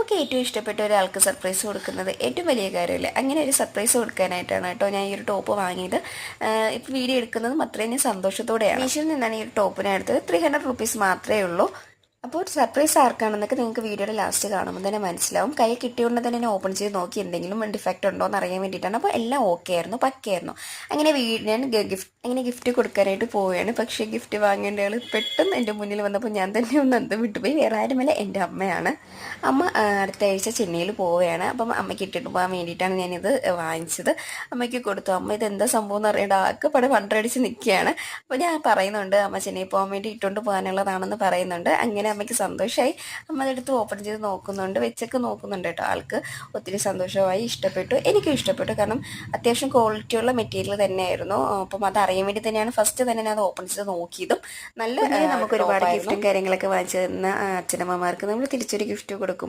നമുക്ക് ഏറ്റവും ഇഷ്ടപ്പെട്ട ഒരാൾക്ക് സർപ്രൈസ് കൊടുക്കുന്നത് ഏറ്റവും വലിയ കാര്യമല്ലേ. അങ്ങനെ ഒരു സർപ്രൈസ് കൊടുക്കാനായിട്ടാണ് കേട്ടോ ഞാൻ ഈ ഒരു ടോപ്പ് വാങ്ങിയത്. ഇപ്പോൾ വീഡിയോ എടുക്കുന്നതും അത്രയും സന്തോഷത്തോടെയാണ്. മീഷോയിൽ നിന്നാണ് ഈ ഒരു ടോപ്പിനെ എടുത്തത്. 300 റുപ്പീസ് മാത്രമേ ഉള്ളൂ. അപ്പോൾ സർപ്രൈസ് ആർക്കാണെന്നൊക്കെ നിങ്ങൾക്ക് വീഡിയോയുടെ ലാസ്റ്റ് കാണുമ്പോൾ തന്നെ മനസ്സിലാവും. കൈ കിട്ടിയോണ്ട് തന്നെ ഞാൻ ഓപ്പൺ ചെയ്ത് നോക്കി എന്തെങ്കിലും ഡിഫക്റ്റ് ഉണ്ടോ എന്ന് അറിയാൻ വേണ്ടിയിട്ടാണ്. അപ്പോൾ എല്ലാം ഓക്കെ ആയിരുന്നു, പക്കയായിരുന്നു. അങ്ങനെ ഞാൻ ഗിഫ്റ്റ് കൊടുക്കാനായിട്ട് പോവുകയാണ്. പക്ഷേ ഗിഫ്റ്റ് വാങ്ങേണ്ട ആൾ പെട്ടെന്ന് എൻ്റെ മുന്നിൽ വന്നപ്പോൾ ഞാൻ തന്നെ ഒന്ന് അന്തം വിട്ടുപോയി. വേറെ ആരുമല്ല, എൻ്റെ അമ്മയാണ്. അമ്മ അടുത്ത ആഴ്ച ചെന്നൈയിൽ പോവുകയാണ്. അപ്പം അമ്മയ്ക്ക് ഇട്ടിട്ട് പോകാൻ വേണ്ടിയിട്ടാണ് ഞാനിത് വാങ്ങിച്ചത്. അമ്മയ്ക്ക് കൊടുത്തു. അമ്മ ഇതെന്താ സംഭവം എന്ന് അറിയേണ്ട ആൾക്ക് പടം വണ്ടടിച്ച് നിൽക്കുകയാണ്. അപ്പോൾ ഞാൻ പറയുന്നുണ്ട് അമ്മ ചെന്നൈ പോകാൻ വേണ്ടി ഇട്ടുകൊണ്ട് പോകാനുള്ളതാണെന്ന് പറയുന്നുണ്ട്. അങ്ങനെ അമ്മയ്ക്ക് സന്തോഷമായി. അമ്മ അതെടുത്ത് ഓപ്പൺ ചെയ്ത് നോക്കുന്നുണ്ട്, വെച്ചൊക്കെ നോക്കുന്നുണ്ട് കേട്ടോ. ആൾക്ക് ഒത്തിരി സന്തോഷമായി, ഇഷ്ടപ്പെട്ടു. എനിക്കും ഇഷ്ടപ്പെട്ടു. കാരണം അത്യാവശ്യം ക്വാളിറ്റിയുള്ള മെറ്റീരിയൽ തന്നെയായിരുന്നു. അപ്പം അത് അറിയാൻ വേണ്ടി തന്നെയാണ് ഫസ്റ്റ് തന്നെ ഞാൻ അത് ഓപ്പൺ ചെയ്ത് നോക്കിയതും. നല്ല നമുക്ക് ഒരുപാട് ഗിഫ്റ്റും കാര്യങ്ങളൊക്കെ വാങ്ങിച്ചു തന്ന അച്ഛനമ്മമാർക്ക് നമ്മൾ തിരിച്ചൊരു ഗിഫ്റ്റ് കൊടുക്കും.